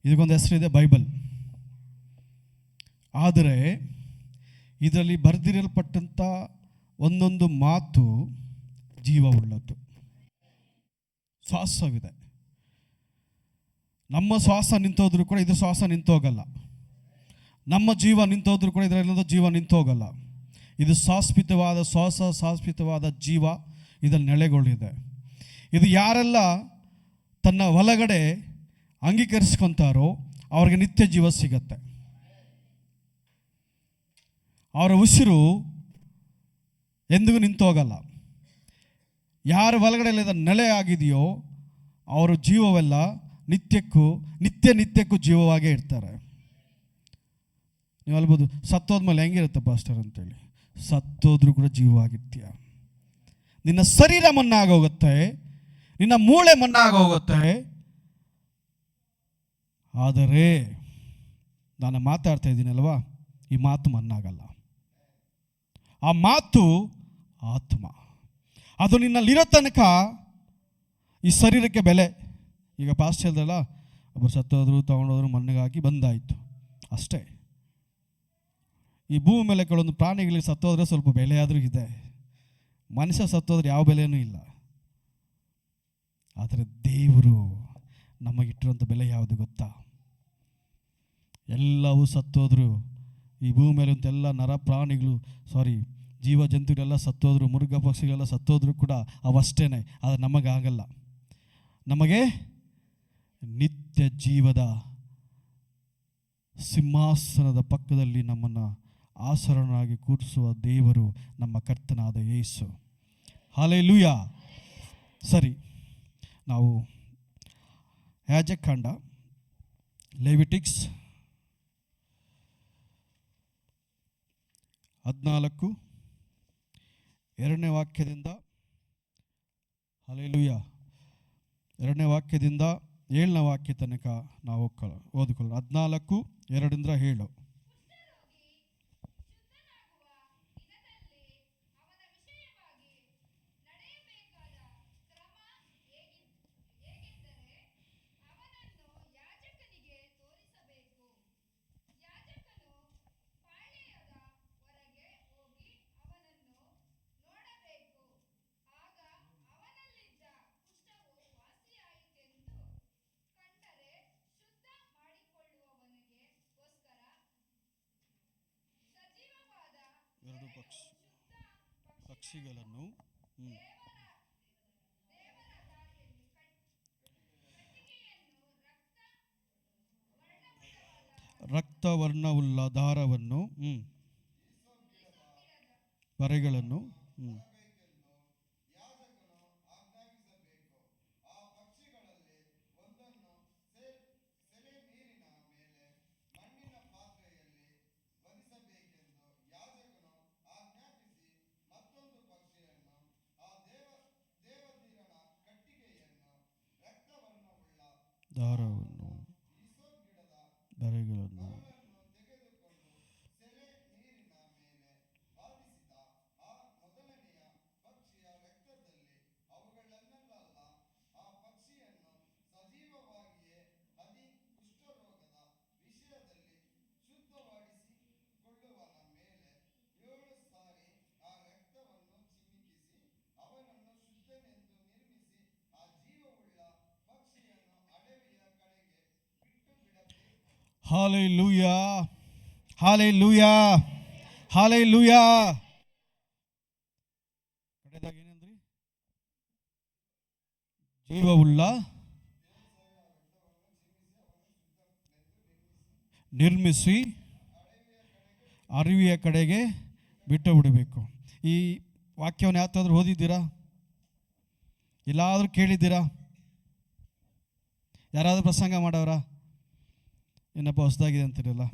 ಇದಕ್ಕೊಂದು ಹೆಸರಿದೆ, ಬೈಬಲ್. ಆದರೆ ಇದರಲ್ಲಿ ಬರೆದಿರಲ್ಪಟ್ಟಂಥ ಒಂದೊಂದು ಮಾತು ಜೀವವುಳ್ಳದ್ದು, ಶ್ವಾಸವಿದೆ. ನಮ್ಮ ಶ್ವಾಸ ನಿಂತೋದ್ರೂ ಕೂಡ ಇದು ಶ್ವಾಸ ನಿಂತೋಗಲ್ಲ. ನಮ್ಮ ಜೀವ ನಿಂತೋದ್ರೂ ಕೂಡ ಇದರಲ್ಲೊಂದು ಜೀವ ನಿಂತೋಗಲ್ಲ. ಇದು ಶಾಶ್ವತವಾದ ಶ್ವಾಸ, ಶಾಶ್ವತವಾದ ಜೀವ ಇದರಲ್ಲಿ ನೆಲೆಗೊಂಡಿದೆ. ಇದು ಯಾರೆಲ್ಲ ತನ್ನ ಒಳಗಡೆ ಅಂಗೀಕರಿಸ್ಕೊತಾರೋ ಅವ್ರಿಗೆ ನಿತ್ಯ ಜೀವ ಸಿಗತ್ತೆ. ಅವರ ಉಸಿರು ಎಂದಿಗೂ ನಿಂತೋಗಲ್ಲ. ಯಾರ ಒಳಗಡೆ ನೆಲೆ ಆಗಿದೆಯೋ ಅವರ ಜೀವವೆಲ್ಲ ನಿತ್ಯಕ್ಕೂ ಜೀವವಾಗೇ ಇರ್ತಾರೆ. ನೀವು ಅಲ್ಬೋದು, ಸತ್ತೋದ್ಮೇಲೆ ಹೆಂಗಿರುತ್ತೆ ಪಾಸ್ಟರ್ ಅಂತೇಳಿ. ಸತ್ತೋದ್ರೂ ಕೂಡ ಜೀವವಾಗಿರ್ತೀಯ. ನಿನ್ನ ಶರೀರ ಮಣ್ಣಾಗೋಗುತ್ತೆ, ನಿನ್ನ ಮೂಳೆ ಮಣ್ಣಾಗೋಗುತ್ತೆ, ಆದರೆ ನಾನು ಮಾತಾಡ್ತಾ ಇದ್ದೀನಲ್ವಾ, ಈ ಮಾತು ಮಣ್ಣಾಗಲ್ಲ. ಆ ಮಾತು ಆತ್ಮ. ಅದು ನಿನ್ನಲ್ಲಿರೋ ತನಕ ಈ ಶರೀರಕ್ಕೆ ಬೆಲೆ. ಈಗ ಪಾಸ್ಟ್ ಹೇಳ್ದಲ್ಲ, ಒಬ್ಬರು ಸತ್ತೋದ್ರು, ತಗೊಂಡೋದ್ರು, ಮಣ್ಣಿಗೆ ಹಾಕಿ ಬಂದಾಯಿತು ಅಷ್ಟೇ. ಈ ಭೂಮಿ ಮೇಲೆ ಕೆಲವೊಂದು ಪ್ರಾಣಿಗಳಿಗೆ ಸತ್ತೋದ್ರೆ ಸ್ವಲ್ಪ ಬೆಲೆ ಆದರೂ ಇದೆ. ಮನುಷ್ಯ ಸತ್ತೋದ್ರೆ ಯಾವ ಬೆಲೆಯೂ ಇಲ್ಲ. ಆದರೆ ದೇವರು ನಮಗಿಟ್ಟಿರುವಂಥ ಬೆಲೆ ಯಾವುದು ಗೊತ್ತಾ? ಎಲ್ಲವೂ ಸತ್ತೋದ್ರು, ಈ ಭೂಮಿ ಮೇಲೆ ಎಲ್ಲ ಪ್ರಾಣಿಗಳು ಜೀವ ಜಂತುಗಳೆಲ್ಲ ಸತ್ತೋದ್ರು, ಮೃಗ ಪಕ್ಷಿಗಳೆಲ್ಲ ಸತ್ತೋದ್ರು ಕೂಡ ಅವಷ್ಟೇ. ಆದರೆ ನಮಗಾಗಲ್ಲ. ನಮಗೆ ನಿತ್ಯ ಜೀವದ ಸಿಂಹಾಸನದ ಪಕ್ಕದಲ್ಲಿ ನಮ್ಮನ್ನು ಆಸರಣರಾಗಿ ಕೂರಿಸುವ ದೇವರು ನಮ್ಮ ಕರ್ತನಾದ ಯೇಸು. ಹಲ್ಲೆಲೂಯಾ. ಸರಿ, ನಾವು ಯಾಜಕಕಾಂಡ, ಲೆವಿಟಿಕ್ಸ್ 14 2ನೇ ವಾಕ್ಯದಿಂದ, ಹಲ್ಲೆಲೂಯಾ, 2ನೇ ವಾಕ್ಯದಿಂದ 7ನೇ ವಾಕ್ಯ ತನಕ ನಾವು ಓದಿಕೊಳ್ಳೋಣ. 14 2-7. ಎರಡು ಪಕ್ಷಿಗಳನ್ನು ರಕ್ತವರ್ಣವುಳ್ಳ ದಾರವನ್ನು, ಬರೆಗಳನ್ನು ದಾರವನ್ನು ಬರೆಗಳನ್ನು ಹಾಲೆಲೂಯಾ, ಹಾಲೆಲೂಯಾ, ಹಾಲೆಲೂಯಾ. ಕಡೆದಾಗಿ ಏನಂದ್ರಿ? ಜೀವವುಳ್ಳ ನಿರ್ಮಿಸಿ ಅರಿವಿಯ ಕಡೆಗೆ ಬಿಟ್ಟು ಬಿಡಬೇಕು. ಈ ವಾಕ್ಯವನ್ನು ಯಾವತ್ತಾದ್ರೂ ಓದಿದ್ದೀರಾ? ಎಲ್ಲಾದರೂ ಕೇಳಿದ್ದೀರಾ? ಯಾರಾದರೂ ಪ್ರಸಂಗ ಮಾಡವ್ರಾ? ಏನಪ್ಪ ಹೊಸದಾಗಿದೆ ಅಂತೀರಲ್ಲ,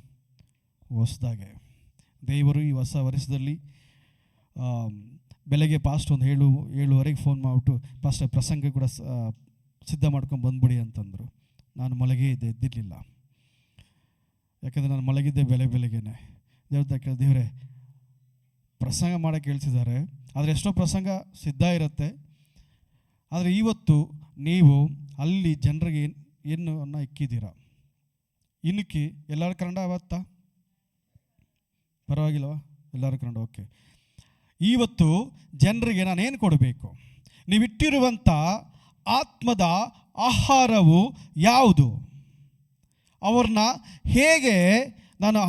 ಹೊಸದಾಗೆ ದೇವರು ಈ ಹೊಸ ವರ್ಷದಲ್ಲಿ ಬೆಳಗ್ಗೆ ಪಾಸ್ಟ್ ಒಂದು 7:30 ಫೋನ್ ಮಾಡಿಬಿಟ್ಟು, ಪಾಸ್ಟ್ ಪ್ರಸಂಗ ಕೂಡ ಸಿದ್ಧ ಮಾಡ್ಕೊಂಡು ಬಂದ್ಬಿಡಿ ಅಂತಂದರು. ನಾನು ಮಲಗೇ ಇದ್ದೆ, ಎದ್ದಿರಲಿಲ್ಲ. ಯಾಕಂದರೆ ನಾನು ಮಲಗಿದ್ದೆ ಬೆಳಗ್ಗೆನೆ. ದೇವರೇ ಪ್ರಸಂಗ ಮಾಡೋಕ್ಕೆ ಹೇಳ್ತಿದ್ದಾರೆ, ಆದರೆ ಎಷ್ಟೋ ಪ್ರಸಂಗ ಸಿದ್ಧ ಇರುತ್ತೆ. ಆದರೆ ಇವತ್ತು ನೀವು ಅಲ್ಲಿ ಜನರಿಗೆ ಏನು ಇಕ್ಕಿದ್ದೀರಾ? ಇನ್ನಕ್ಕೆ ಎಲ್ಲರ ಕನ್ನಡ ಅವತ್ತಾ ಪರವಾಗಿಲ್ಲವಾ? ಎಲ್ಲರ ಕನ್ನಡ ಓಕೆ. ಇವತ್ತು ಜನರಿಗೆ ನಾನೇನು ಕೊಡಬೇಕು? ನೀವಿಟ್ಟಿರುವಂಥ ಆತ್ಮದ ಆಹಾರವು ಯಾವುದು? ಅವ್ರನ್ನ ಹೇಗೆ ನಾನು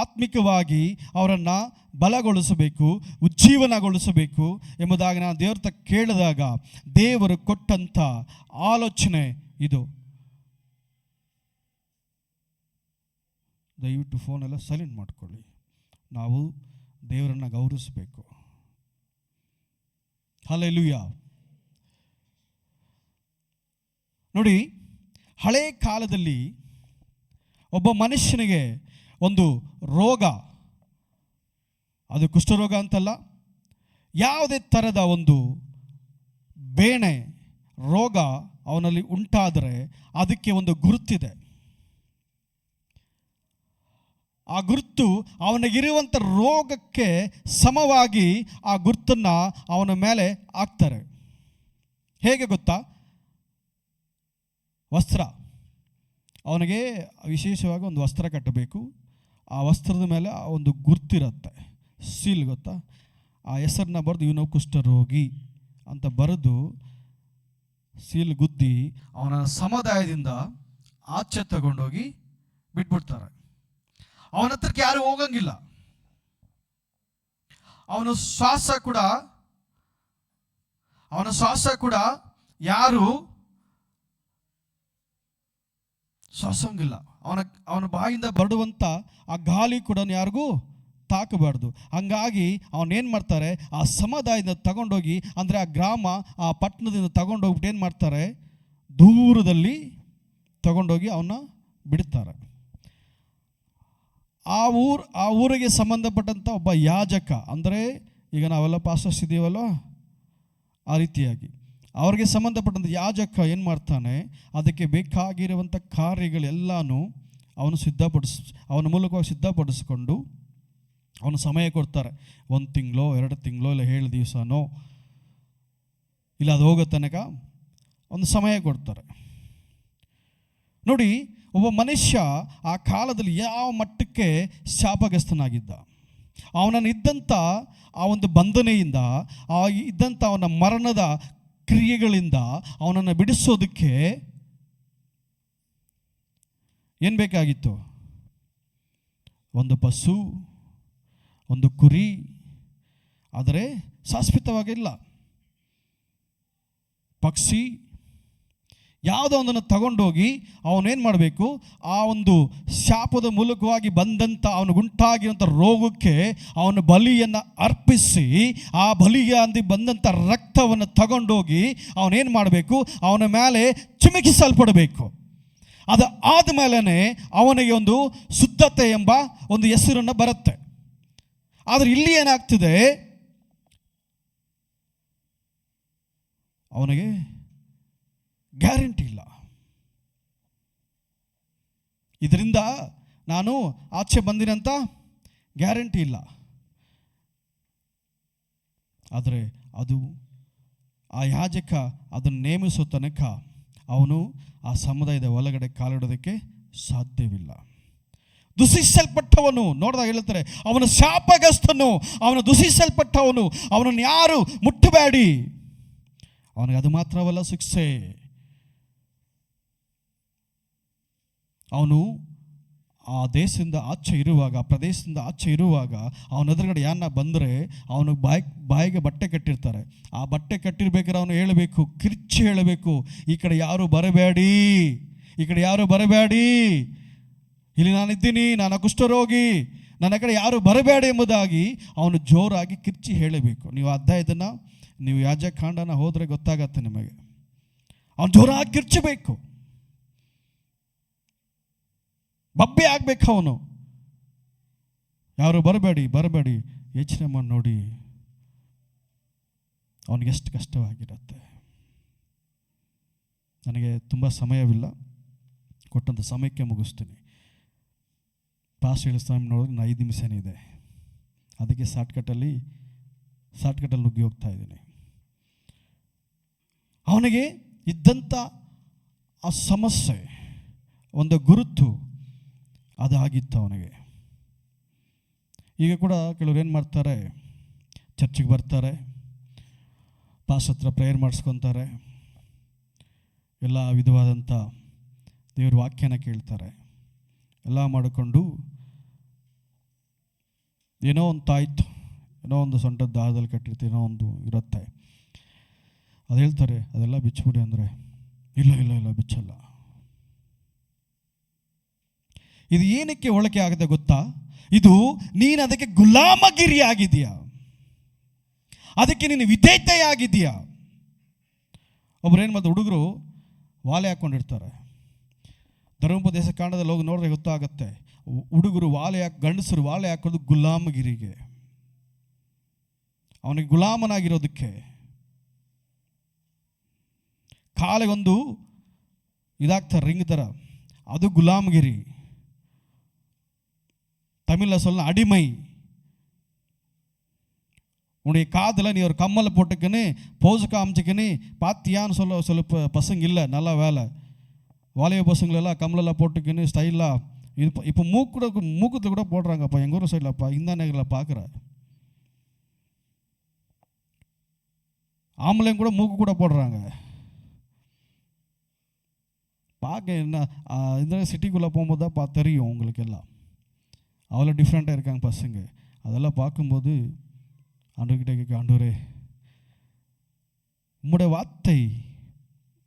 ಆತ್ಮಿಕವಾಗಿ ಅವರನ್ನು ಬಲಗೊಳಿಸಬೇಕು, ಉಜ್ಜೀವನಗೊಳಿಸಬೇಕು ಎಂಬುದಾಗಿ ನಾನು ದೇವ್ರ ಹತ್ರ ಕೇಳಿದಾಗ ದೇವರು ಕೊಟ್ಟಂಥ ಆಲೋಚನೆ ಇದು. ದಯವಿಟ್ಟು ಫೋನೆಲ್ಲ ಸೈಲೆಂಟ್ ಮಾಡ್ಕೊಳ್ಳಿ. ನಾವು ದೇವರನ್ನು ಗೌರವಿಸಬೇಕು. ಹಲ್ಲೆಲೂಯಾ. ನೋಡಿ, ಹಳೆ ಕಾಲದಲ್ಲಿ ಒಬ್ಬ ಮನುಷ್ಯನಿಗೆ ಒಂದು ರೋಗ, ಅದು ಕುಷ್ಠರೋಗ ಅಂತಲ್ಲ, ಯಾವುದೇ ಥರದ ಒಂದು ಬೇನೆ ರೋಗ ಅವನಲ್ಲಿ ಉಂಟಾದರೆ ಅದಕ್ಕೆ ಒಂದು ಗುರುತಿದೆ. ಆ ಗುರುತು ಅವನಿಗಿರುವಂಥ ರೋಗಕ್ಕೆ ಸಮವಾಗಿ ಆ ಗುರುತನ್ನು ಅವನ ಮೇಲೆ ಹಾಕ್ತಾರೆ. ಹೇಗೆ ಗೊತ್ತಾ? ವಸ್ತ್ರ, ಅವನಿಗೆ ವಿಶೇಷವಾಗಿ ಒಂದು ವಸ್ತ್ರ ಕಟ್ಟಬೇಕು. ಆ ವಸ್ತ್ರದ ಮೇಲೆ ಆ ಒಂದು ಗುರ್ತಿರುತ್ತೆ, ಸೀಲ್ ಗೊತ್ತಾ? ಆ ಹೆಸರನ್ನ ಬರೆದು ಇವನು ಕುಷ್ಠರೋಗಿ ಅಂತ ಬರೆದು ಸೀಲ್ ಗುದ್ದಿ ಅವನ ಸಮುದಾಯದಿಂದ ಆಚೆ ತಗೊಂಡೋಗಿ ಬಿಟ್ಬಿಡ್ತಾರೆ. ಅವನ ಹತ್ರಕ್ಕೆ ಯಾರು ಹೋಗಂಗಿಲ್ಲ. ಅವನ ಶ್ವಾಸ ಕೂಡ ಯಾರು ಶ್ವಾಸಂಗಿಲ್ಲ. ಅವನ ಬಾಯಿಂದ ಬರುವಂಥ ಆ ಗಾಳಿ ಕೂಡ ಯಾರಿಗೂ ತಾಕಬಾರ್ದು. ಹಂಗಾಗಿ ಅವನೇನು ಮಾಡ್ತಾರೆ, ಆ ಸಮುದಾಯದಿಂದ ತಗೊಂಡೋಗಿ, ಅಂದರೆ ಆ ಗ್ರಾಮ, ಆ ಪಟ್ಟಣದಿಂದ ತಗೊಂಡೋಗ್ಬಿಟ್ಟು ಏನು ಮಾಡ್ತಾರೆ, ದೂರದಲ್ಲಿ ತಗೊಂಡೋಗಿ ಅವನ್ನ ಬಿಡ್ತಾರೆ. ಆ ಊರಿಗೆ ಸಂಬಂಧಪಟ್ಟಂಥ ಒಬ್ಬ ಯಾಜಕ, ಅಂದರೆ ಈಗ ನಾವೆಲ್ಲ ಪಾಸ್ಟರ್ಸ್ ಇದೀವಲ್ಲ ಆ ರೀತಿಯಾಗಿ ಅವ್ರಿಗೆ ಸಂಬಂಧಪಟ್ಟಂಥ ಯಾಜಕ ಏನು ಮಾಡ್ತಾನೆ, ಅದಕ್ಕೆ ಬೇಕಾಗಿರುವಂಥ ಕಾರ್ಯಗಳೆಲ್ಲನೂ ಅವನ ಮೂಲಕವಾಗಿ ಸಿದ್ಧಪಡಿಸ್ಕೊಂಡು ಅವನು ಸಮಯ ಕೊಡ್ತಾರೆ. 1 ತಿಂಗಳೋ 2 ತಿಂಗಳೋ ಇಲ್ಲ 7 ದಿವಸನೋ ಇಲ್ಲ ಅದು ಹೋಗೋ ತನಕ ಒಂದು ಸಮಯ ಕೊಡ್ತಾರೆ. ನೋಡಿ, ಒಬ್ಬ ಮನುಷ್ಯ ಆ ಕಾಲದಲ್ಲಿ ಯಾವ ಮಟ್ಟಕ್ಕೆ ಶಾಪಗ್ರಸ್ತನಾಗಿದ್ದ, ಅವನನ್ನು ಇದ್ದಂಥ ಆ ಒಂದು ಬಂಧನೆಯಿಂದ, ಇದ್ದಂಥ ಅವನ ಮರಣದ ಕ್ರಿಯೆಗಳಿಂದ ಅವನನ್ನು ಬಿಡಿಸೋದಕ್ಕೆ ಏನು ಬೇಕಾಗಿತ್ತು? ಒಂದು ಪಶು, ಒಂದು ಕುರಿ, ಆದರೆ ಶಾಶ್ವತವಾಗಿಲ್ಲ, ಪಕ್ಷಿ, ಯಾವುದೋ ಒಂದನ್ನು ತಗೊಂಡೋಗಿ ಅವನೇನು ಮಾಡಬೇಕು, ಆ ಒಂದು ಶಾಪದ ಮೂಲಕವಾಗಿ ಬಂದಂಥ ಅವನಿಗುಂಟಾಗಿರುವಂಥ ರೋಗಕ್ಕೆ ಅವನ ಬಲಿಯನ್ನು ಅರ್ಪಿಸಿ, ಆ ಬಲಿಗೆ ಬಂದಂಥ ರಕ್ತವನ್ನು ತಗೊಂಡೋಗಿ ಅವನೇನು ಮಾಡಬೇಕು, ಅವನ ಮೇಲೆ ಚಿಮುಕಿಸಲ್ಪಡಬೇಕು. ಅದು ಆದಮೇಲೆ ಅವನಿಗೆ ಒಂದು ಶುದ್ಧತೆ ಎಂಬ ಒಂದು ಹೆಸರನ್ನು ಬರುತ್ತೆ. ಆದರೆ ಇಲ್ಲಿ ಏನಾಗ್ತಿದೆ, ಅವನಿಗೆ ಗ್ಯಾರಂಟಿ ಇಲ್ಲ. ಇದರಿಂದ ನಾನು ಆಚೆ ಬಂದಿನಂತ ಗ್ಯಾರಂಟಿ ಇಲ್ಲ. ಆದರೆ ಆ ಯಾಜಕ ಅದನ್ನು ನೇಮಿಸೋ ತನಕ ಅವನು ಆ ಸಮುದಾಯದ ಒಳಗಡೆ ಕಾಲಿಡೋದಕ್ಕೆ ಸಾಧ್ಯವಿಲ್ಲ. ದುಷಿಸಲ್ಪಟ್ಟವನು ನೋಡಿದಾಗ ಹೇಳ್ತಾರೆ, ಅವನು ಶಾಪಗ್ರಸ್ತನು, ಅವನು ದುಷಿಸಲ್ಪಟ್ಟವನು, ಅವನನ್ನು ಯಾರು ಮುಟ್ಟಬೇಡಿ. ಅವನಿಗೆ ಅದು ಮಾತ್ರವಲ್ಲ ಶಿಕ್ಷೆ. ಅವನು ಆ ದೇಶದಿಂದ ಆಚೆ ಇರುವಾಗ, ಪ್ರದೇಶದಿಂದ ಆಚೆ ಇರುವಾಗ, ಅವನ ಎದುರುಗಡೆ ಯಾರನ್ನ ಬಂದರೆ ಅವನು ಬಾಯಿಗೆ ಬಟ್ಟೆ ಕಟ್ಟಿರ್ತಾರೆ. ಆ ಬಟ್ಟೆ ಕಟ್ಟಿರ್ಬೇಕಾದ್ರೆ ಅವನು ಹೇಳಬೇಕು, ಕಿರ್ಚಿ ಹೇಳಬೇಕು, ಈ ಕಡೆ ಯಾರು ಬರಬೇಡಿ, ಈ ಕಡೆ ಯಾರು ಬರಬೇಡಿ, ಇಲ್ಲಿ ನಾನಿದ್ದೀನಿ, ನಾನು ಕುಷ್ಠರೋಗಿ, ನನ್ನ ಕಡೆ ಯಾರು ಬರಬೇಡಿ ಎಂಬುದಾಗಿ ಅವನು ಜೋರಾಗಿ ಕಿರ್ಚಿ ಹೇಳಬೇಕು. ನೀವು ಅಧ್ಯಾಯದನ್ನು, ನೀವು ಯಾಜಕಾಂಡನ ಹೋದರೆ ಗೊತ್ತಾಗತ್ತೆ ನಿಮಗೆ. ಅವನು ಜೋರಾಗಿ ಕಿರ್ಚಬೇಕು, ಬಬ್ಬೆ ಆಗ್ಬೇಕು. ಅವನು ಯಾರು ಬರಬೇಡಿ ಯೋಚನೆ ಮಾಡಿ ನೋಡಿ ಅವನಿಗೆ ಎಷ್ಟು ಕಷ್ಟವಾಗಿರುತ್ತೆ. ನನಗೆ ತುಂಬ ಸಮಯವಿಲ್ಲ, ಕೊಟ್ಟಂಥ ಸಮಯಕ್ಕೆ ಮುಗಿಸ್ತೀನಿ. ಪಾಸ್ ಹೇಳಿಸ್ತಾನೆ ನೋಡಿದ್ರೆ 5 ನಿಮಿಷನೇ ಇದೆ, ಅದಕ್ಕೆ ಶಾರ್ಟ್ಕಟ್ಟಲ್ಲಿ ನುಗ್ಗಿ ಹೋಗ್ತಾ ಇದ್ದೀನಿ. ಅವನಿಗೆ ಇದ್ದಂಥ ಆ ಸಮಸ್ಯೆ, ಒಂದು ಗುರುತು, ಅದಾಗಿತ್ತು ಅವನಿಗೆ. ಈಗ ಕೂಡ ಕೆಲವ್ರು ಏನು ಮಾಡ್ತಾರೆ, ಚರ್ಚಿಗೆ ಬರ್ತಾರೆ, ಪಾಸ್ ಹತ್ರ ಪ್ರೇಯರ್ ಮಾಡಿಸ್ಕೊತಾರೆ, ಎಲ್ಲ ವಿಧವಾದಂಥ ದೇವ್ರ ವಾಕ್ಯನ ಕೇಳ್ತಾರೆ, ಎಲ್ಲ ಮಾಡಿಕೊಂಡು ಏನೋ ಒಂದು ತಾಯ್ತು, ಏನೋ ಒಂದು ಸೊಂಟದ ದಾರದಲ್ಲಿ ಕಟ್ಟಿರ್ತೀವಿ, ಏನೋ ಒಂದು ಇರುತ್ತೆ, ಅದು ಹೇಳ್ತಾರೆ ಅದೆಲ್ಲ ಬಿಚ್ಚಿಬಿಡಿ ಅಂದರೆ ಇಲ್ಲ ಇಲ್ಲ ಇಲ್ಲ ಬಿಚ್ಚಲ್ಲ. ಇದು ಏನಕ್ಕೆ ಒಳಕೆ ಆಗದೆ ಗೊತ್ತಾ? ಇದು ನೀನು ಅದಕ್ಕೆ ಗುಲಾಮಗಿರಿ ಆಗಿದೆಯಾ, ಅದಕ್ಕೆ ನೀನು ವಿಧೇಯತೆಯಾಗಿದೆಯಾ. ಒಬ್ರು ಏನು ಮಾಡ್ತಾರೆ, ಹುಡುಗರು ವಾಲೆ ಹಾಕ್ಕೊಂಡಿರ್ತಾರೆ, ಧರ್ಮೋಪದೇಶ ಕಾಂಡದಲ್ಲಿ ಹೋಗಿ ನೋಡಿದ್ರೆ ಗೊತ್ತಾಗತ್ತೆ. ಹುಡುಗರು ಗಂಡಸರು ವಾಲೆ ಹಾಕೋದು ಗುಲಾಮಗಿರಿಗೆ, ಅವನಿಗೆ ಗುಲಾಮನಾಗಿರೋದಕ್ಕೆ. ಕಾಲಿಗೊಂದು ಇದಾಗ್ತಾರೆ ರಿಂಗ್ ಥರ, ಅದು ಗುಲಾಮಗಿರಿ. தமிழில் சொல்ல அடிமை. உன்னுடைய காதில் நீ ஒரு கம்மலை போட்டுக்கின்னு போஸு காமிச்சிக்கின்னு பாத்தியான்னு சொல்ல பசங்க இல்லை, நல்ல வேலை. வாலிப பசங்களெல்லாம் கம்மலெல்லாம் போட்டுக்கின்னு ஸ்டைலாக இது இப்போ மூக்கத்தில் கூட போடுறாங்கப்பா எங்கள் ஊர் சைடில்ப்பா, இந்த நேரில் பார்க்குறேன். ஆம்பளையும் கூட மூக்கு கூட போடுறாங்க. பார்க்க என்ன இந்த சிட்டிக்குள்ளே போகும்போது தான் தெரியும் உங்களுக்கு எல்லாம், அவ்வளோ டிஃப்ரெண்ட்டாக இருக்காங்க பசங்க. அதெல்லாம் பார்க்கும்போது ஆண்டவர்கிட்ட கேட்க, ஆண்டவரே உம்முடைய வார்த்தை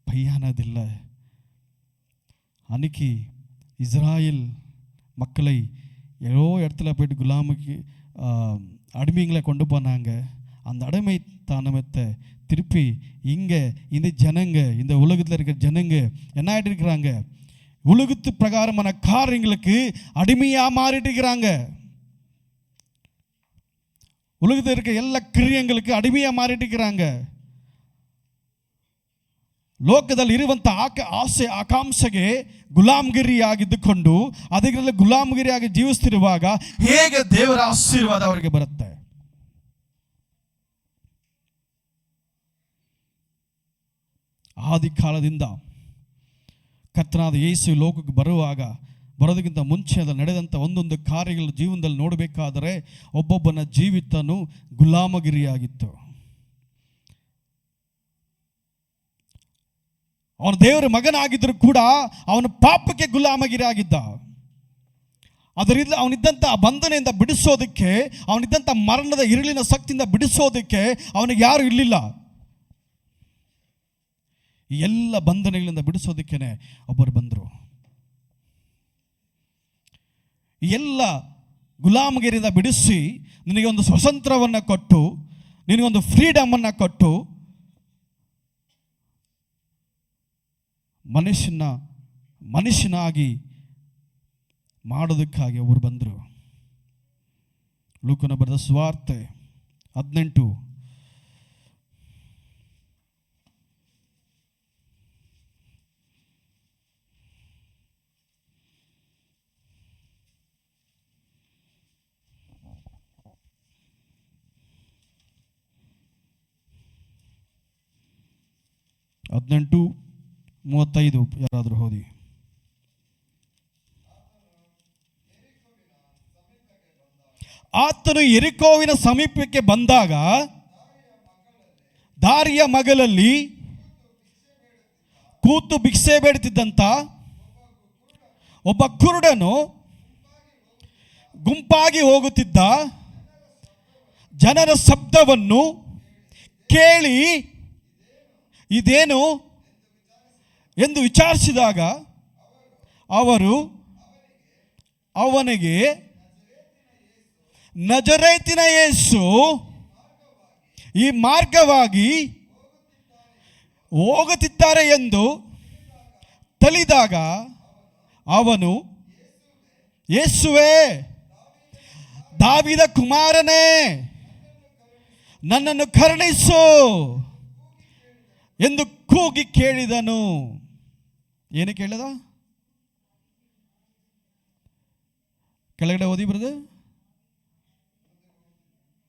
பையானதில்லை. அன்னைக்கு இஸ்ராயல் மக்களை ஏதோ இடத்துல போய்ட்டு குலாமுக்கு அடிமைங்களை கொண்டு போனாங்க. அந்த அடிமைத்தனத்தை திருப்பி இங்கே இந்த ஜனங்க, இந்த உலகத்தில் இருக்கிற ஜனங்க என்ன ஆகிட்டு இருக்கிறாங்க, உலகத்து பிரகாரமான காரியங்களுக்கு அடிமையாக மாறிட்டு இருக்கிறாங்க. உலகத்தில் இருக்க ಎಲ್ಲ ಕ್ರಿಯೆಗಳಿಗೆ ಅಡಿಮೆಯಾಗಿ ಮಾರಿಟ್ಟು இருக்கிறாங்க. ಲೋಕದಲ್ಲಿ ಇರುವಂಥ ಆಸೆ ಆಕಾಂಕ್ಷೆಗೆ ಗುಲಾಮಗಿರಿಯಾಗಿದ್ದುಕೊಂಡು ಅದರಲ್ಲಿ ಗುಲಾಮಗಿರಿಯಾಗಿ ಜೀವಿಸ್ತಿರುವಾಗ ಹೇಗೆ ದೇವರ ಆಶೀರ್ವಾದ ಅವರಿಗೆ ಬರುತ್ತೆ? ಆದಿ ಕಾಲದಿಂದ ಕರ್ತನಾದ ಯೇಸು ಲೋಕಕ್ಕೆ ಬರೋದಕ್ಕಿಂತ ಮುಂಚೆ ಅದು ನಡೆದಂಥ ಒಂದೊಂದು ಕಾರ್ಯಗಳ ಜೀವನದಲ್ಲಿ ನೋಡಬೇಕಾದರೆ ಒಬ್ಬೊಬ್ಬನ ಜೀವಿತನು ಗುಲಾಮಗಿರಿಯಾಗಿತ್ತು. ಅವನು ದೇವರ ಮಗನಾಗಿದ್ದರೂ ಕೂಡ ಅವನು ಪಾಪಕ್ಕೆ ಗುಲಾಮಗಿರಿ ಆಗಿದ್ದ. ಅದರಿಂದ ಅವನಿದ್ದಂಥ ಬಂಧನೆಯಿಂದ ಬಿಡಿಸೋದಕ್ಕೆ, ಅವನಿದ್ದಂಥ ಮರಣದ ಇರುಳಿನ ಶಕ್ತಿಯಿಂದ ಬಿಡಿಸೋದಕ್ಕೆ ಅವನಿಗೆ ಯಾರು ಇರಲಿಲ್ಲ. ಎಲ್ಲ ಬಂಧನಗಳಿಂದ ಬಿಡಿಸೋದಕ್ಕೇನೆ ಒಬ್ಬರು ಬಂದರು. ಎಲ್ಲ ಗುಲಾಮಗಿರಿಯಿಂದ ಬಿಡಿಸಿ ನಿನಗೆ ಒಂದು ಸ್ವತಂತ್ರವನ್ನು ಕೊಟ್ಟು, ನಿನಗೊಂದು ಫ್ರೀಡಮನ್ನು ಕೊಟ್ಟು, ಮನುಷ್ಯನಾಗಿ ಮಾಡೋದಕ್ಕಾಗಿ ಒಬ್ಬರು ಬಂದರು. ಲೂಕನ ಬರೆದ ಸುವಾರ್ತೆ 18 18:35 ಯಾರಾದರೂ ಓದಿ. ಆತನು ಯೆರಿಕೋವಿನ ಸಮೀಪಕ್ಕೆ ಬಂದಾಗ ದಾರಿಯ ಮಗಲಲ್ಲಿ ಕೂತು ಭಿಕ್ಷೆ ಬೇಡುತ್ತಿದ್ದಂಥ ಒಬ್ಬ ಕುರುಡನು ಗುಂಪಾಗಿ ಹೋಗುತ್ತಿದ್ದ ಜನರ ಶಬ್ದವನ್ನು ಕೇಳಿ ಇದೇನು ಎಂದು ವಿಚಾರಿಸಿದಾಗ ಅವರು ಅವನಿಗೆ, ನಜರೇತಿನ ಯೇಸು ಈ ಮಾರ್ಗವಾಗಿ ಹೋಗುತ್ತಿದ್ದಾರೆ ಎಂದು ತಿಳಿದಾಗ ಅವನು, ಯೇಸುವೇ, ದಾವೀದ ಕುಮಾರನೇ, ನನ್ನನ್ನು ಕರುಣಿಸು ಎಂದು ಕೂಗಿ ಕೇಳಿದನು. ಏನು ಕೇಳಿದ? ಕೆಳಗಡೆ ಓದಿ ಬ್ರದರ್,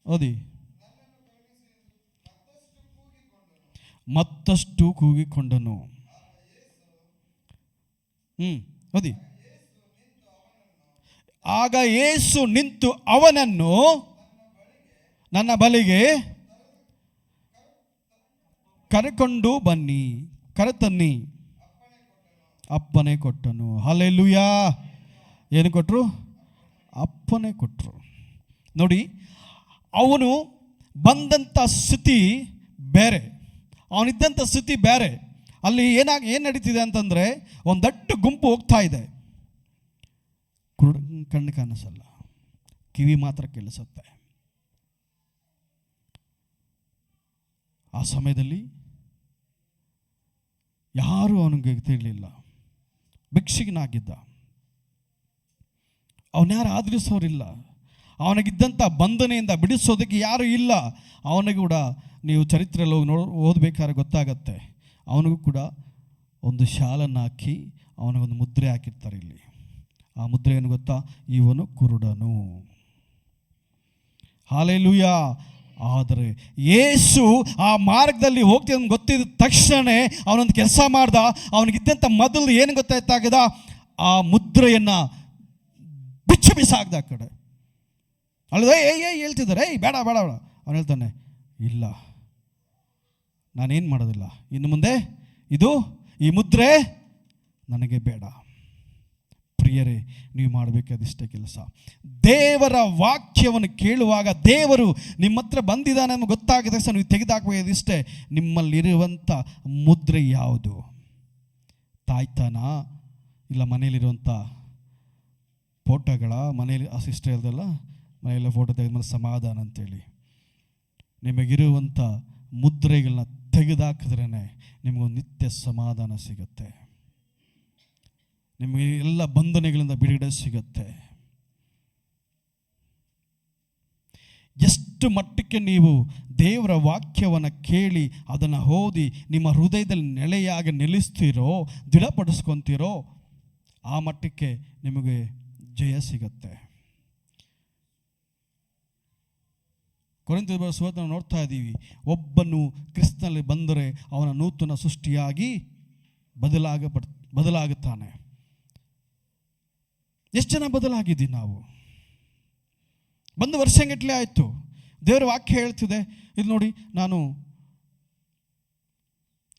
ಓದಿ. ಮತ್ತಷ್ಟು ಕೂಗಿಕೊಂಡನು. ಓದಿ. ಆಗ ಯೇಸು ನಿಂತು ಅವನನ್ನು ನನ್ನ ಬಳಿಗೆ ಕರೆಕೊಂಡು ಬನ್ನಿ, ಕರೆತನ್ನಿ, ಅಪ್ಪನೆ ಕೊಟ್ಟನು. ಹಲ್ಲೆಲೂಯಾ. ಏನು ಕೊಟ್ಟರು? ಅಪ್ಪನೆ ಕೊಟ್ಟರು. ನೋಡಿ, ಅವನು ಬಂದಂಥ ಸ್ಥಿತಿ ಬೇರೆ, ಅವನಿದ್ದಂಥ ಸ್ಥಿತಿ ಬೇರೆ. ಅಲ್ಲಿ ಏನು ನಡೀತಿದೆ ಅಂತಂದರೆ, ಒಂದು ದೊಡ್ಡ ಗುಂಪು ಹೋಗ್ತಾ ಇದೆ. ಕಣ್ಣು ಕಾಣಿಸಲ್ಲ, ಕಿವಿ ಮಾತ್ರ ಕೇಳಿಸುತ್ತೆ. ಆ ಸಮಯದಲ್ಲಿ ಯಾರೂ ಅವನಿಗೆ ತಿಳಿಲಿಲ್ಲ. ಭಿಕ್ಷುಕನಾಗಿದ್ದ, ಅವನ್ಯಾರು ಆದರಿಸೋರಿಲ್ಲ, ಅವನಿಗಿದ್ದಂಥ ಬಂಧನೆಯಿಂದ ಬಿಡಿಸೋದಕ್ಕೆ ಯಾರೂ ಇಲ್ಲ. ಅವನಿಗೆ ಕೂಡ ನೀವು ಚರಿತ್ರೆಯಲ್ಲಿ ಹೋಗಿ ಓದಬೇಕಾದ್ರೆ ಗೊತ್ತಾಗತ್ತೆ, ಅವನಿಗೂ ಕೂಡ ಒಂದು ಶಾಲನ್ನು ಹಾಕಿ ಅವನಿಗೊಂದು ಮುದ್ರೆ ಹಾಕಿರ್ತಾರೆ. ಇಲ್ಲಿ ಆ ಮುದ್ರೆ ಏನು ಗೊತ್ತಾ? ಇವನು ಕುರುಡನು. ಹಲ್ಲೆಲೂಯಾ. ಆದರೆ ಯೇಸು ಆ ಮಾರ್ಗದಲ್ಲಿ ಹೋಗ್ತಿದ್ದ ಗೊತ್ತಿದ್ದ ತಕ್ಷಣ ಅವನೊಂದು ಕೆಲಸ ಮಾಡ್ದ. ಅವನಿಗಿದ್ದಂಥ ಮೊದಲು ಏನು ಗೊತ್ತಾಯ್ತಾಗದ? ಆ ಮುದ್ರೆಯನ್ನು ಬಿಚ್ಚು ಬಿಸಾಕ್ದ ಆ ಕಡೆ. ಅಲ್ಲದೆ ಹೇಳ್ತಿದ್ದಾರೆ, ಬೇಡ ಬೇಡ ಬೇಡ. ಅವನು ಹೇಳ್ತಾನೆ, ಇಲ್ಲ, ನಾನೇನು ಮಾಡೋದಿಲ್ಲ, ಇನ್ನು ಮುಂದೆ ಈ ಮುದ್ರೆ ನನಗೆ ಬೇಡ. ಪ್ರಿಯರೇ, ನೀವು ಮಾಡಬೇಕಾದಿಷ್ಟೇ ಕೆಲಸ. ದೇವರ ವಾಕ್ಯವನ್ನು ಕೇಳುವಾಗ ದೇವರು ನಿಮ್ಮ ಹತ್ರ ಬಂದಿದ್ದಾನೆ ನಮಗೆ ಗೊತ್ತಾಗಿದ ತಕ್ಷಣ ನೀವು ತೆಗೆದುಹಾಕಬೇಕಾದಿಷ್ಟೇ. ನಿಮ್ಮಲ್ಲಿರುವಂಥ ಮುದ್ರೆ ಯಾವುದು? ತಾಯ್ತಾನ, ಇಲ್ಲ ಮನೆಯಲ್ಲಿರುವಂಥ ಫೋಟೋಗಳ, ಮನೆಯಲ್ಲಿ ಆ ಸಿಸ್ಟರ್ ಹೇಳ್ದಲ್ಲ, ಮನೆಯಲ್ಲ ಫೋಟೋ ತೆಗೆದ್ಮೇಲೆ ಸಮಾಧಾನ ಅಂತೇಳಿ. ನಿಮಗಿರುವಂಥ ಮುದ್ರೆಗಳನ್ನ ತೆಗೆದುಹಾಕಿದ್ರೇ ನಿಮಗೊಂದು ನಿತ್ಯ ಸಮಾಧಾನ ಸಿಗುತ್ತೆ. ನಿಮಗೆ ಎಲ್ಲ ಬಂಧನಗಳಿಂದ ಬಿಡುಗಡೆ ಸಿಗುತ್ತೆ. ಎಷ್ಟು ಮಟ್ಟಕ್ಕೆ ನೀವು ದೇವರ ವಾಕ್ಯವನ್ನು ಕೇಳಿ ಅದನ್ನು ಓದಿ ನಿಮ್ಮ ಹೃದಯದಲ್ಲಿ ನೆಲೆಯಾಗಿ ನಿಲ್ಲಿಸ್ತೀರೋ, ದೃಢಪಡಿಸ್ಕೊತೀರೋ, ಆ ಮಟ್ಟಕ್ಕೆ ನಿಮಗೆ ಜಯ ಸಿಗುತ್ತೆ. ಕೊರಿಂಥದ ಸುವಾರ್ತೆಯನ್ನು ನೋಡ್ತಾ ಇದ್ದೀವಿ. ಒಬ್ಬನು ಕ್ರಿಸ್ತನಲ್ಲಿ ಬಂದರೆ ಅವನ ನೂತನ ಸೃಷ್ಟಿಯಾಗಿ ಬದಲಾಗುತ್ತಾನೆ. ಎಷ್ಟು ಜನ ಬದಲಾಗಿದ್ದೀವಿ ನಾವು? ಒಂದು ವರ್ಷಗಟ್ಟಲೆ ಆಯಿತು, ದೇವರ ವಾಕ್ಯ ಹೇಳ್ತಿದೆ. ಇದು ನೋಡಿ, ನಾನು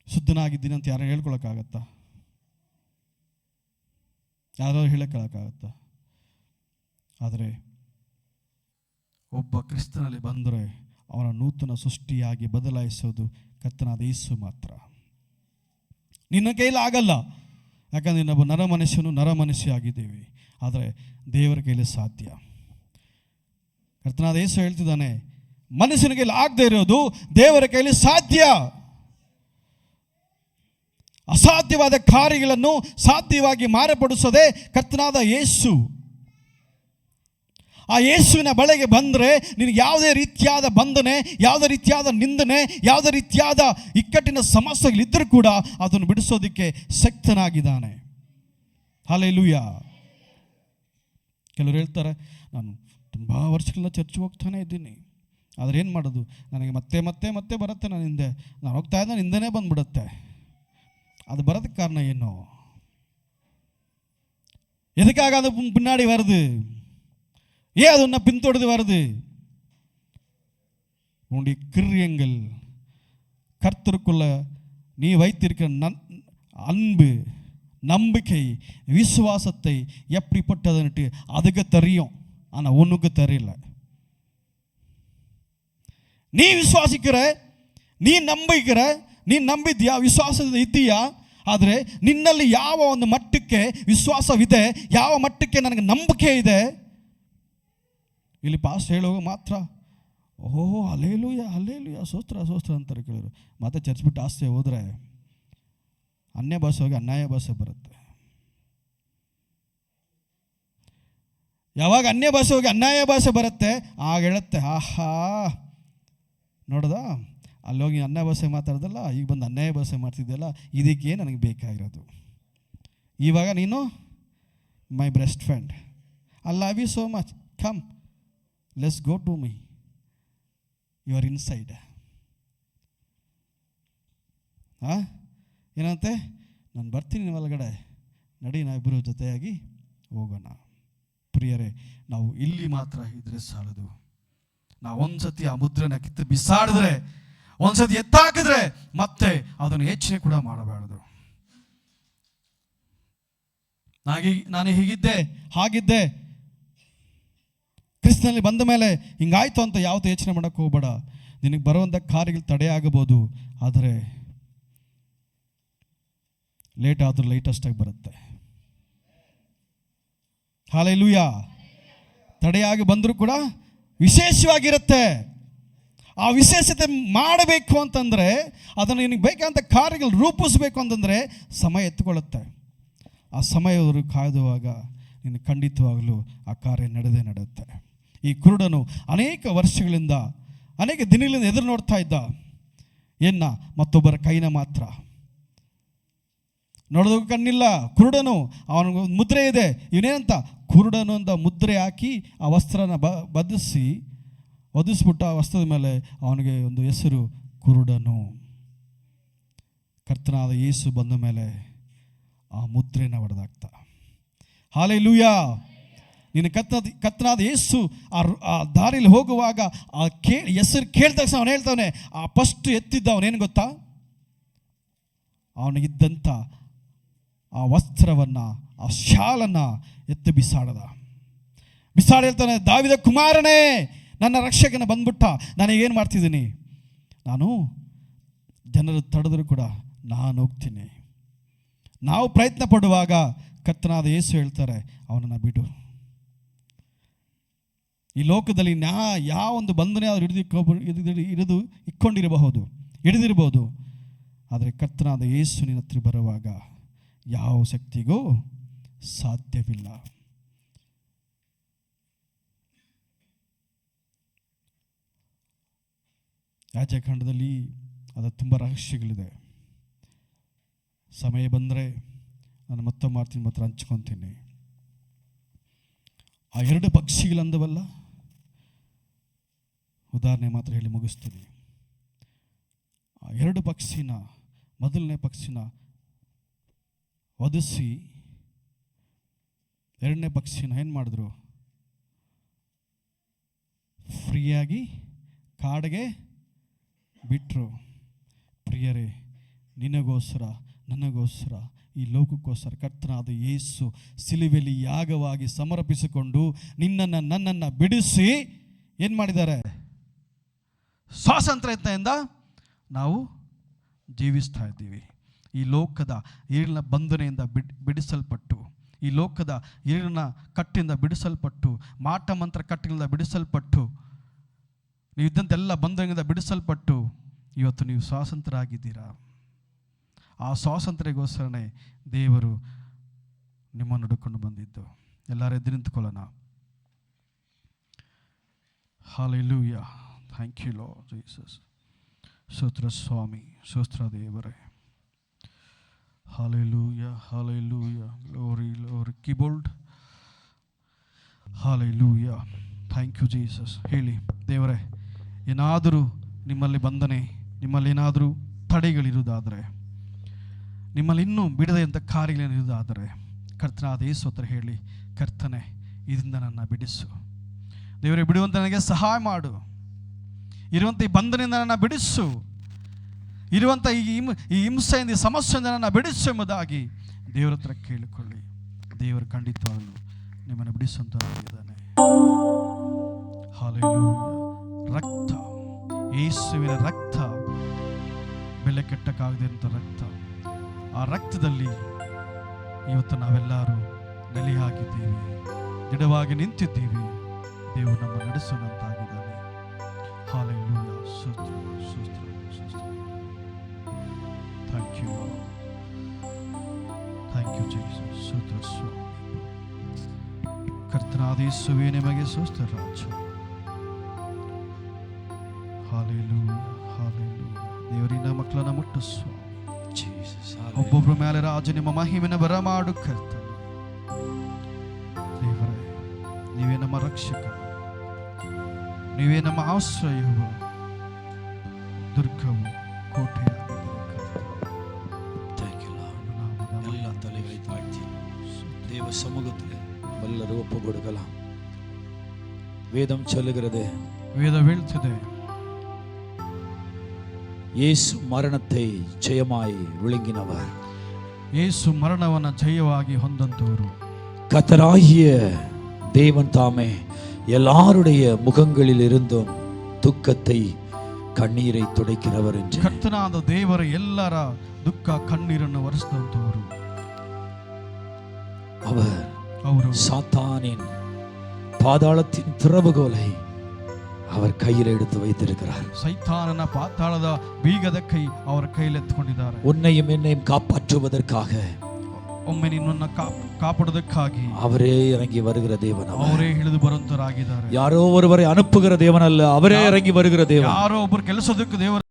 ಶುದ್ಧನಾಗಿದ್ದೀನಿ ಅಂತ ಯಾರು ಹೇಳ್ಕೊಳಕ್ಕಾಗತ್ತಾ? ಯಾರು ಹೇಳಕ್ಕಾಗತ್ತಾ? ಆದರೆ ಒಬ್ಬ ಕ್ರಿಸ್ತನಲ್ಲಿ ಬಂದರೆ ಅವನ ನೂತನ ಸೃಷ್ಟಿಯಾಗಿ ಬದಲಾಯಿಸೋದು ಕರ್ತನಾದ ಯೇಸು ಮಾತ್ರ. ನಿನ್ನ ಕೈಲಿ ಆಗಲ್ಲ, ಯಾಕಂದರೆ ನಾವು ನರಮನುಷ್ಯ ಆಗಿದ್ದೇವೆ. ಆದರೆ ದೇವರ ಕೈಲಿ ಸಾಧ್ಯ. ಕರ್ತನಾದ ಯೇಸು ಹೇಳ್ತಿದ್ದಾನೆ, ಮನುಷ್ಯನ ಕೈಲಿ ಆಗದೆ ಇರೋದು ದೇವರ ಕೈಲಿ ಸಾಧ್ಯ. ಅಸಾಧ್ಯವಾದ ಕಾರ್ಯಗಳನ್ನು ಸಾಧ್ಯವಾಗಿ ಮಾರ್ಪಡಿಸೋದೇ ಕರ್ತನಾದ ಯೇಸು. ಆ ಯೇಸುವಿನ ಬಳಿಗೆ ಬಂದರೆ ನಿನಗೆ ಯಾವುದೇ ರೀತಿಯಾದ ಬಂಧನೆ, ಯಾವುದೇ ರೀತಿಯಾದ ನಿಂದನೆ, ಯಾವುದೇ ರೀತಿಯಾದ ಇಕ್ಕಟ್ಟಿನ ಸಮಸ್ಯೆಗಳಿದ್ದರೂ ಕೂಡ ಅದನ್ನು ಬಿಡಿಸೋದಕ್ಕೆ ಶಕ್ತನಾಗಿದ್ದಾನೆ. ಹಲ್ಲೆಲೂಯಾ. ಕೆಲವರು ಹೇಳ್ತಾರೆ, ನಾನು ತುಂಬ ವರ್ಷಗಳಿಂದ ಚರ್ಚ್ಗೆ ಹೋಗ್ತಾನೆ ಇದ್ದೀನಿ, ಆದರೆ ಏನು ಮಾಡೋದು, ನನಗೆ ಮತ್ತೆ ಮತ್ತೆ ಮತ್ತೆ ಬರುತ್ತೆ, ನಾನು ಹೋಗ್ತಾ ಇದ್ದ ಹಿಂದೆನೇ ಬಂದುಬಿಡುತ್ತೆ. ಅದು ಬರೋದಕ್ಕೆ ಕಾರಣ ಏನು? ಎದಕ್ಕಾಗ ಅದು பின்னாடி வருது? ஏன் அது உன்னை பின்தொடர்ந்து வருது? உன்னுடைய கிரியங்கள், கர்த்தருக்குள்ள நீ வைத்திருக்கிற அன்பு, நம்பிக்கை, விசுவாசத்தை எப்படிப்பட்டதுன்னுட்டு அதுக்கு தெரியும். ஆனால் உனக்கு தெரியல. நீ விசுவாசிக்கிற, நீ ನಂಬಿக்கிற, ನೀ ನಂಬಿದ್ಯಾ, ವಿಶ್ವಾಸದ ಇದೆಯಾ? ಆದರೆ ನಿನ್ನಲ್ಲಿ ಯಾವ ಒಂದು ಮಟ್ಟಕ್ಕೆ ವಿಶ್ವಾಸವಿದೆ, ಯಾವ ಮಟ್ಟಕ್ಕೆ ನನಗೆ ನಂಬಿಕೆ ಇದೆ? ಇಲ್ಲಿ ಪಾಸ್ಟ್ ಹೇಳುವಾಗ ಮಾತ್ರ ಓಹೋ ಹಲ್ಲೆಲೂಯ ಹಲ್ಲೆಲೂಯ ಸ್ತೋತ್ರ ಸ್ತೋತ್ರ ಅಂತಾರೆ ಕೇಳೋರು. ಮತ್ತೆ ಚರ್ಚ್ ಬಿಟ್ಟು ಆಸ್ತಿ ಹೋದರೆ ಅನ್ಯ ಭಾಷೆ ಹೋಗಿ ಅನ್ಯಾಯ ಭಾಷೆ ಬರುತ್ತೆ. ಯಾವಾಗ ಅನ್ಯ ಭಾಷೆ ಹೋಗಿ ಅನ್ಯಾಯ ಭಾಷೆ ಬರುತ್ತೆ, ಆಗ ಹೇಳುತ್ತೆ, ಆಹಾ ನೋಡ್ದ, ಅಲ್ಲೋಗಿ ಅನ್ಯಾಯ ಭಾಷೆ ಮಾತಾಡ್ದಲ್ಲ, ಈಗ ಬಂದು ಅನ್ಯಾಯ ಭಾಷೆ ಮಾಡ್ತಿದ್ದೆಲ್ಲ, ಇದಕ್ಕೆ ನನಗೆ ಬೇಕಾಗಿರೋದು. ಇವಾಗ ನೀನು my best friend, I love you so much, come let's go to me, you are inside. ಏನಂತೆ, ನಾನು ಬರ್ತೀನಿ ಒಳಗಡೆ, ನಡಿ ನಾವಿಬ್ಬರು ಜೊತೆಯಾಗಿ ಹೋಗೋಣ. ಪ್ರಿಯರೇ, ನಾವು ಇಲ್ಲಿ ಮಾತ್ರ ಇದ್ರೆ ಸಾಲದು. ನಾವು ಒಂದ್ಸತಿ ಆ ಮುದ್ರೆನ ಕಿತ್ತು ಬಿಸಾಡಿದ್ರೆ, ಒಂದ್ಸತಿ ಎತ್ತಾಕಿದ್ರೆ ಮತ್ತೆ ಅದನ್ನು ಯೋಚನೆ ಕೂಡ ಮಾಡಬಾರದು. ನಾನು ಹೀಗಿದ್ದೆ, ಹಾಗಿದ್ದೆ, ಕ್ರಿಸ್ತನಲ್ಲಿ ಬಂದ ಮೇಲೆ ಹಿಂಗಾಯ್ತು ಅಂತ ಯಾವತ್ತೂ ಯೋಚನೆ ಮಾಡೋಕ್ಕೆ ಹೋಗಬೇಡ. ನಿನಗೆ ಬರುವಂಥ ಕಾರ್ಯಗಳು ತಡೆಯಾಗಬಹುದು, ಆದರೆ ಲೇಟ್ ಆದರೂ ಲೈಟೆಸ್ಟಾಗಿ ಬರುತ್ತೆ. ಹಲ್ಲೆಲೂಯಾ. ತಡೆಯಾಗಿ ಬಂದರೂ ಕೂಡ ವಿಶೇಷವಾಗಿರುತ್ತೆ. ಆ ವಿಶೇಷತೆ ಮಾಡಬೇಕು ಅಂತಂದರೆ, ಅದನ್ನು ನಿನಗೆ ಬೇಕಾದಂಥ ಕಾರ್ಯಗಳು ರೂಪಿಸಬೇಕು ಅಂತಂದರೆ ಸಮಯ ಎತ್ತುಕೊಳ್ಳುತ್ತೆ. ಆ ಸಮಯವರು ಕಾಯ್ದುವಾಗ ನಿನ್ನ ಖಂಡಿತವಾಗಲೂ ಆ ಕಾರ್ಯ ನಡೆಯುತ್ತೆ. ಈ ಕುರುಡನು ಅನೇಕ ವರ್ಷಗಳಿಂದ, ಅನೇಕ ದಿನಗಳಿಂದ ಎದುರು ನೋಡ್ತಾ ಇದ್ದ ಮತ್ತೊಬ್ಬರ ಕೈನ ಮಾತ್ರ. ನೋಡೋದಕ್ಕೂ ಕಣ್ಣಿಲ್ಲ ಕುರುಡನು, ಅವನಿಗೆ ಮುದ್ರೆ ಇದೆ. ಇವನೇನಂತ ಕುರುಡನು ಅಂತ ಮುದ್ರೆ ಹಾಕಿ ಆ ವಸ್ತ್ರನ ಒದಿಸ್ಬಿಟ್ಟು ಆ ವಸ್ತ್ರದ ಮೇಲೆ ಅವನಿಗೆ ಒಂದು ಹೆಸರು ಕುರುಡನು. ಕರ್ತನಾದ ಯೇಸು ಬಂದ ಮೇಲೆ ಆ ಮುದ್ರೆನ ಹೊಡೆದಾಕ್ತ. ಹಲ್ಲೆಲೂಯಾ. ನಿನ್ನ ಕರ್ತನಾದ ಯೇಸು ಆ ದಾರಿಯಲ್ಲಿ ಹೋಗುವಾಗ ಆ ಹೆಸರು ಕೇಳಿದ ತಕ್ಷಣ ಅವನು ಹೇಳ್ತಾನೆ, ಆ ಫಸ್ಟ್ ಎತ್ತಿದ್ದ ಅವನೇನು ಗೊತ್ತಾ, ಅವನಿಗಿದ್ದಂಥ ಆ ವಸ್ತ್ರವನ್ನು, ಆ ಶಾಲನ್ನು ಎತ್ತು ಬಿಸಾಡಿ ಹೇಳ್ತಾನೆ, ದಾವಿದ ಕುಮಾರನೇ, ನನ್ನ ರಕ್ಷಕನ ಬಂದ್ಬಿಟ್ಟ. ನನಗೇನು ಮಾಡ್ತಿದ್ದೀನಿ, ನಾನು ಜನರು ತಡೆದರೂ ಕೂಡ ನಾನು ಹೋಗ್ತೀನಿ. ನಾವು ಪ್ರಯತ್ನ ಪಡುವಾಗ ಕರ್ತನಾದ ಯೇಸು ಹೇಳ್ತಾರೆ, ಅವನನ್ನು ಬಿಡು. ಈ ಲೋಕದಲ್ಲಿ ಯಾವ ಒಂದು ಬಂಧನೆ ಆದರೂ ಹಿಡಿದಿರಬಹುದು, ಆದರೆ ಕರ್ತನಾದ ಯೇಸು ನಿನ್ನ ಹತ್ರ ಬರುವಾಗ ಯಾವ ಶಕ್ತಿಗೂ ಸಾಧ್ಯವಿಲ್ಲ. ಯಾಜಕಾಂಡದಲ್ಲಿ ಅದು ತುಂಬ ರಹಸ್ಯಗಳಿದೆ. ಸಮಯ ಬಂದರೆ ನಾನು ಮತ್ತೆ ಮಾತ್ರ ಹಂಚ್ಕೊತೀನಿ. ಆ 2 ಪಕ್ಷಿಗಳಂದವಲ್ಲ, ಉದಾಹರಣೆ ಮಾತ್ರ ಹೇಳಿ ಮುಗಿಸ್ತೀನಿ. ಆ 2 ಪಕ್ಷಿನ, ಮೊದಲನೇ ಪಕ್ಷಿನ ಒದಿಸಿ 2ನೇ ಪಕ್ಷಿನ ಏನು ಮಾಡಿದ್ರು, ಫ್ರೀಯಾಗಿ ಕಾಡಿಗೆ ಬಿಟ್ಟರು. ಪ್ರಿಯರೇ, ನಿನಗೋಸ್ಕರ, ನನಗೋಸ್ಕರ, ಈ ಲೋಕಕ್ಕೋಸ್ಕರ ಕರ್ತನಾದ ಯೇಸು ಸಿಲುಬೆಯಲ್ಲಿ ಯಾಗವಾಗಿ ಸಮರ್ಪಿಸಿಕೊಂಡು ನನ್ನನ್ನು ಬಿಡಿಸಿ ಏನು ಮಾಡಿದ್ದಾರೆ, ಸ್ವಾತಂತ್ರ್ಯತೆಯಿಂದ ನಾವು ಜೀವಿಸ್ತಾ ಇದ್ದೀವಿ. ಈ ಲೋಕದ ಈರಿನ ಬಂಧನೆಯಿಂದ ಬಿಡಿಸಲ್ಪಟ್ಟು, ಈ ಲೋಕದ ಈರಿನ ಕಟ್ಟಿಂದ ಬಿಡಿಸಲ್ಪಟ್ಟು, ಮಾಟ ಮಂತ್ರ ಕಟ್ಟಿನಿಂದ ಬಿಡಿಸಲ್ಪಟ್ಟು, ನೀವು ಇದ್ದಂತೆಲ್ಲ ಬಂಧನದಿಂದ ಬಿಡಿಸಲ್ಪಟ್ಟು ಇವತ್ತು ನೀವು ಸ್ವಾತಂತ್ರ್ಯರಾಗಿದ್ದೀರಾ. ಆ ಸ್ವಾತಂತ್ರ್ಯಕ್ಕೋಸ್ಕರನೇ ದೇವರು ನಿಮ್ಮನ್ನು ಹುಡುಕೊಂಡು ಬಂದಿದ್ದು. ಎಲ್ಲರೂ ಎದ್ದು ನಿಂತುಕೊಳ್ಳೋಣ. Hallelujah. Thank you Lord Jesus. ಸ್ತೋತ್ರ ಸ್ವಾಮಿ, ಸ್ತೋತ್ರ ದೇವರೇ. Hallelujah, hallelujah, glory glory. Keyboard. Hallelujah. Thank you Jesus. ಹೇಳಿ, ದೇವರೇ, ಏನಾದರೂ ನಿಮ್ಮಲ್ಲಿ ಬಂಧನೆ, ನಿಮ್ಮಲ್ಲಿ ಏನಾದರೂ ತಡೆಗಳಿರುವುದಾದರೆ, ನಿಮ್ಮಲ್ಲಿ ಇನ್ನೂ ಬಿಡದಂಥ ಕಾರ್ಯಗಳೇನಿರುವುದಾದರೆ, ಕರ್ತನಾದ ಯೇಸು ಹತ್ರ ಹೇಳಿ, ಕರ್ತನೆ, ಇದರಿಂದ ನನ್ನ ಬಿಡಿಸು. ದೇವರೇ, ಬಿಡುವಂತ ನನಗೆ ಸಹಾಯ ಮಾಡು. ಇರುವಂಥ ಈ ಬಂಧನದಿಂದ ನನ್ನ ಬಿಡಿಸು. ಇರುವಂಥ ಈ ಹಿಂಸೆಯಿಂದ, ಈ ಸಮಸ್ಯೆಯಿಂದ ನನ್ನ ಬಿಡಿಸು ಎಂಬುದಾಗಿ ದೇವರ ಹತ್ರ ಕೇಳಿಕೊಳ್ಳಿ. ದೇವರು ಖಂಡಿತವಾಗಲು ನಿಮ್ಮನ್ನು ಬಿಡಿಸುವಂತಾಗಿದ್ದಾನೆ. ಹಲ್ಲೆಲೂಯಾ. ರಕ್ತ, ಯೇಸುವಿನ ರಕ್ತ, ಬೆಲೆ ಕೆಟ್ಟಕ್ಕಾಗದಂಥ ರಕ್ತ. ಆ ರಕ್ತದಲ್ಲಿ ಇವತ್ತು ನಾವೆಲ್ಲರೂ ನೆಲೆ ಹಾಕಿದ್ದೀವಿ, ದಿಢವಾಗಿ ನಿಂತಿದ್ದೀವಿ. ದೇವರು ನಮ್ಮ ನಡೆಸುವಂತಾಗಿದ್ದಾನೆ. ಹಲ್ಲೆಲೂಯಾ. ಸ್ತೋತ್ರ, ಸ್ತೋತ್ರ, ಸ್ತೋತ್ರ. Thank you Lord. Thank you Jesus. ಸ್ತೋತ್ರ ಸ್ವಾಮಿ. ಕರ್ತನಾದ ಯೇಸುವೇ, ನಿಮಗೆ ಸ್ತೋತ್ರ ರಾಜ. Hallelujah, hallelujah. ದೇವರಿನ ಮಕ್ಕಳನ್ನ ಮುಟ್ಟು ಸ್ವಾಮಿ. ಒಬ್ಬೊಬ್ಬರ ಮೇಲೆ ರಾಜ ನಿಮ್ಮ ಮಹಿಮೆನ ಬರಮಾಡು ಕರ್ತನೆ. ದೇವರೇ, ನೀವೇ ನಮ್ಮ ರಕ್ಷಕ, ನೀವೇ ನಮ್ಮ ಆಶ್ರಯವು, ದುರ್ಗವು, ಕೋಟೆಯಾಗಿದ್ದೀರಿ. ಎಲ್ಲ ತಲೆಗಳಿಗೆ ತಾഴ്ತಿ ದೇವ ಸಮ್ಮುಖದಲ್ಲಿ ಎಲ್ಲರೂ ಒಪ್ಪು கொடுக்கலாம். வேதம் சொல்லுகிறது, ವೇದ ಹೇಳ್ತಿದೆ, ಯೇಸು ಮರಣத்தை ಜಯಮಾಯಿ விழுங்கினவர். ಯೇಸು ಮರಣವನ್ನು ಜಯವಾಗಿ ಹೊಂದಂತವರು. கர்த்தராகிய தேவன் தாமே எல்லாருடைய முகங்களில் இருந்தும் துக்கத்தை கண்ணீரை துடைக்கிறவர் என்று. ಕರ್ತನಾದ ದೇವರ ಎಲ್ಲರ ದುಃಖ ಕಣ್ಣೀರನ್ನು ಒರೆಸಿದಂತವರು. அவர் சாத்தானின் பாதாளத்தின் திறவுகோலை அவர் கையில் எடுத்து வைத்திருக்கிறார். ಸೈತಾನನ ಪಾತಾಳದ ಬೀಗದ ಕೈ ಅವರ ಕೈಯಲ್ಲಿ ಎತ್ತಿಕೊಂಡಿದ್ದಾರೆ. உன்னையும் என்னையும் காப்பாற்றுவதற்காக, ಒಮ್ಮೆ ನಿನ್ನನ್ನು ಕಾಪಾಡುವುದಕ್ಕಾಗಿ அவரே இறங்கி வருகிற தேவன். ಅವರೇ ಇಳಿದು ಬರುವಂತರಾಗಿದ್ದಾರೆ. யாரோ ஒருவரை அனுப்புகிற தேவன் அல்ல, அவரே இறங்கி வருகிற தேவன். ಯಾರೋ ಒಬ್ಬರು ಕೆಲಸದಕ್ಕೆ ದೇವರು